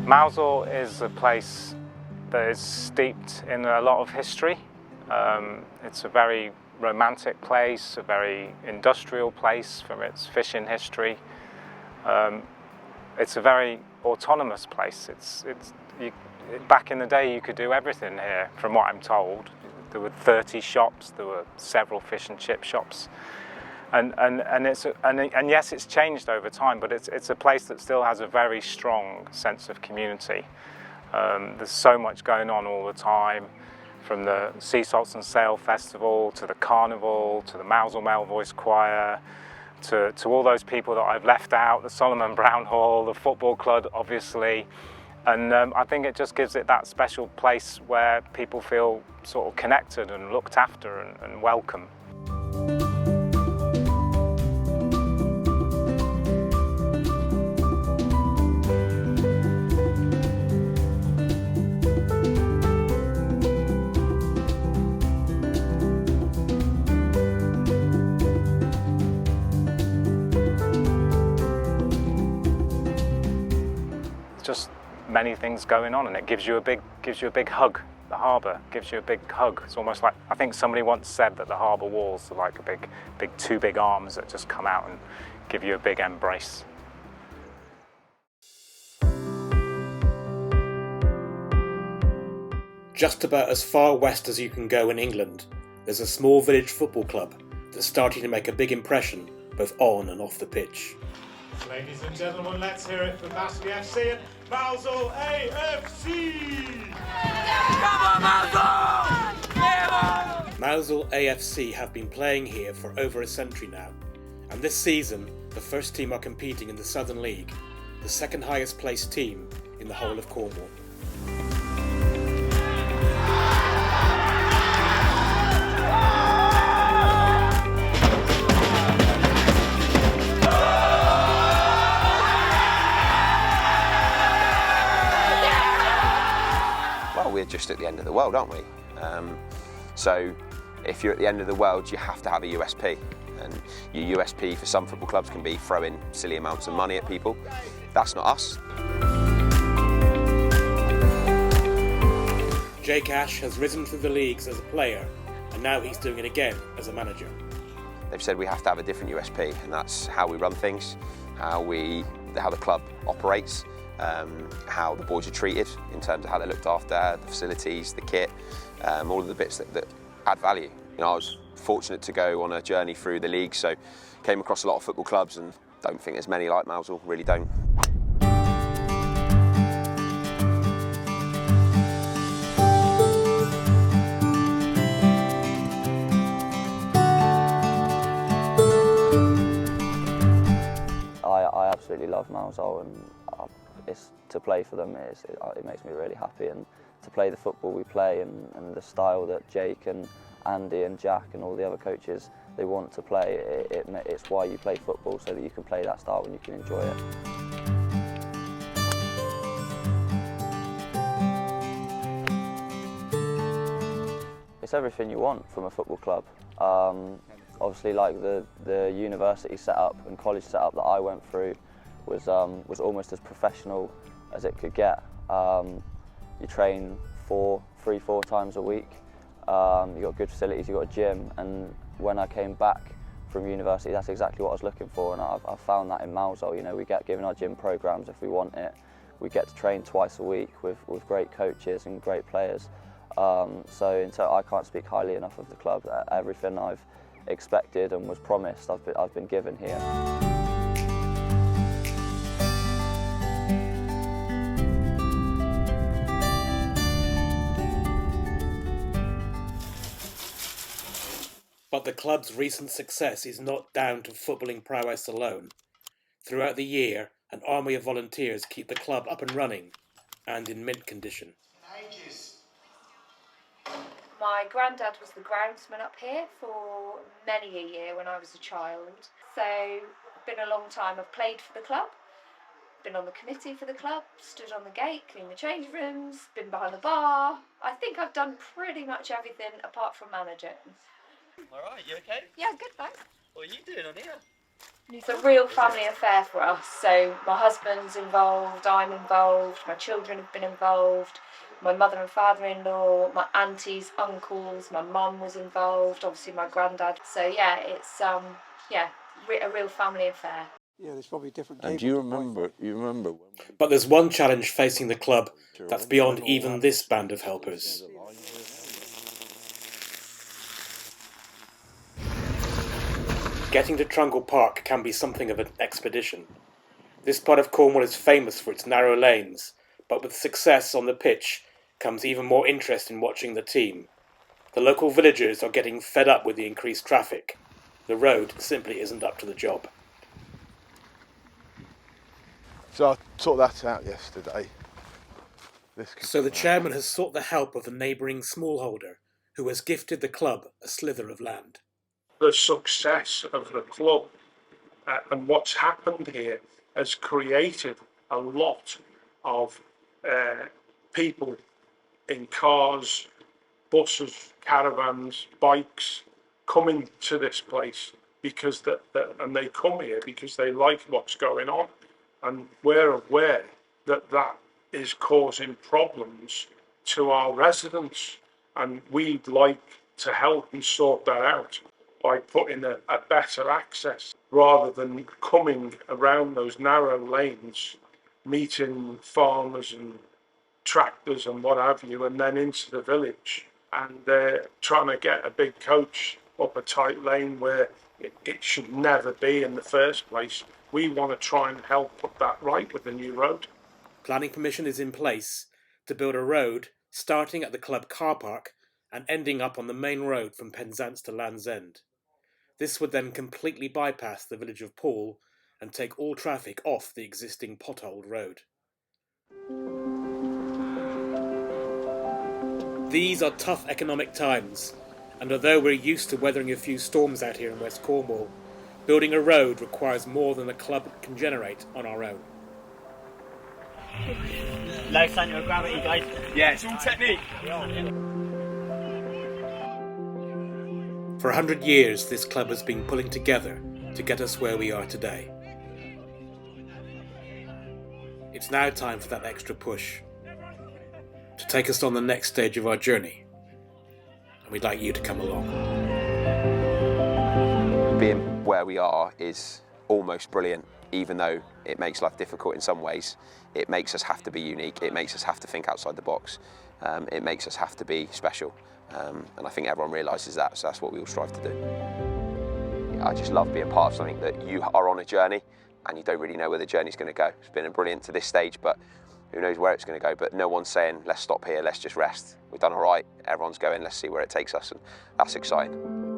Mousehole is a place that is steeped in a lot of history. It's a very romantic place, a very industrial place from its fishing history. It's a very autonomous place. Back in the day you could do everything here, from what I'm told. There were 30 shops, there were several fish and chip shops. And yes, it's changed over time, but it's a place that still has a very strong sense of community. There's so much going on all the time, from the Sea Salts and Sail Festival to the Carnival to the Mousehole Male Voice Choir to all those people that I've left out, the Solomon Brown Hall, the football club obviously, and I think it just gives it that special place where people feel sort of connected and looked after and welcome. Just many things going on, and it gives you a big hug. The harbour gives you a big hug. It's almost like, I think somebody once said that the harbour walls are like two big arms that just come out and give you a big embrace. Just about as far west as you can go in England, there's a small village football club that's starting to make a big impression both on and off the pitch. Ladies and gentlemen, let's hear it for Mousehole AFC and Mousehole AFC! Come on, Mousehole! Mousehole AFC have been playing here for over a century now, and this season the first team are competing in the Southern League, the second highest placed team in the whole of Cornwall. We're just at the end of the world, aren't we? So if you're at the end of the world, you have to have a USP. And your USP for some football clubs can be throwing silly amounts of money at people. That's not us. Jake Ash has risen through the leagues as a player, and now he's doing it again as a manager. They've said we have to have a different USP, and that's how we run things, how the club operates. How the boys are treated in terms of how they're looked after, the facilities, the kit, all of the bits that add value. You know, I was fortunate to go on a journey through the league, so came across a lot of football clubs and don't think there's many like Mousehole, really don't. I absolutely love Mousehole, and to play for them it makes me really happy, and to play the football we play and the style that Jake and Andy and Jack and all the other coaches they want to play, it's why you play football, so that you can play that style and you can enjoy it. It's everything you want from a football club. Obviously, like the university setup and college setup that I went through was almost as professional as it could get. You train 4 times a week. You got good facilities, you got a gym, and when I came back from university, that's exactly what I was looking for, and I've found that in Mousehole. You know, we get given our gym programs if we want it. We get to train twice a week with great coaches and great players. So I can't speak highly enough of the club. Everything I've expected and was promised, I've been given here. But the club's recent success is not down to footballing prowess alone. Throughout the year, an army of volunteers keep the club up and running and in mint condition. My granddad was the groundsman up here for many a year when I was a child. So it's been a long time. I've played for the club, been on the committee for the club, stood on the gate, cleaned the change rooms, been behind the bar. I think I've done pretty much everything apart from managing. Alright, you okay? Yeah, good, thanks. What are you doing on here? It's a real family affair for us. So my husband's involved, I'm involved, my children have been involved, my mother and father-in-law, my aunties, uncles, my mum was involved, obviously my granddad. So yeah, it's a real family affair. Yeah, there's probably different. And you remember when But there's one challenge facing the club that's beyond even this band of helpers. Getting to Trungle Parc can be something of an expedition. This part of Cornwall is famous for its narrow lanes, but with success on the pitch comes even more interest in watching the team. The local villagers are getting fed up with the increased traffic. The road simply isn't up to the job. So I sorted that out yesterday. So the chairman has sought the help of the neighbouring smallholder, who has gifted the club a slither of land. The success of the club and what's happened here has created a lot of people in cars, buses, caravans, bikes coming to this place because and they come here because they like what's going on, and we're aware that that is causing problems to our residents, and we'd like to help and sort that out by putting a better access rather than coming around those narrow lanes, meeting farmers and tractors and what have you, and then into the village. And they're trying to get a big coach up a tight lane where it should never be in the first place. We want to try and help put that right with the new road. Planning permission is in place to build a road starting at the club car park and ending up on the main road from Penzance to Land's End. This would then completely bypass the village of Poole and take all traffic off the existing potholed road. These are tough economic times, and although we're used to weathering a few storms out here in West Cornwall, building a road requires more than the club can generate on our own. Low centre of gravity, guys. Yeah, it's all technique. For 100 years, this club has been pulling together to get us where we are today. It's now time for that extra push to take us on the next stage of our journey, and we'd like you to come along. Being where we are is almost brilliant, even though it makes life difficult in some ways. It makes us have to be unique, it makes us have to think outside the box, it makes us have to be special. And I think everyone realises that, so that's what we all strive to do. I just love being part of something that you are on a journey and you don't really know where the journey's going to go. It's been brilliant to this stage, but who knows where it's going to go. But no one's saying, let's stop here, let's just rest. We've done all right, everyone's going, let's see where it takes us, and that's exciting.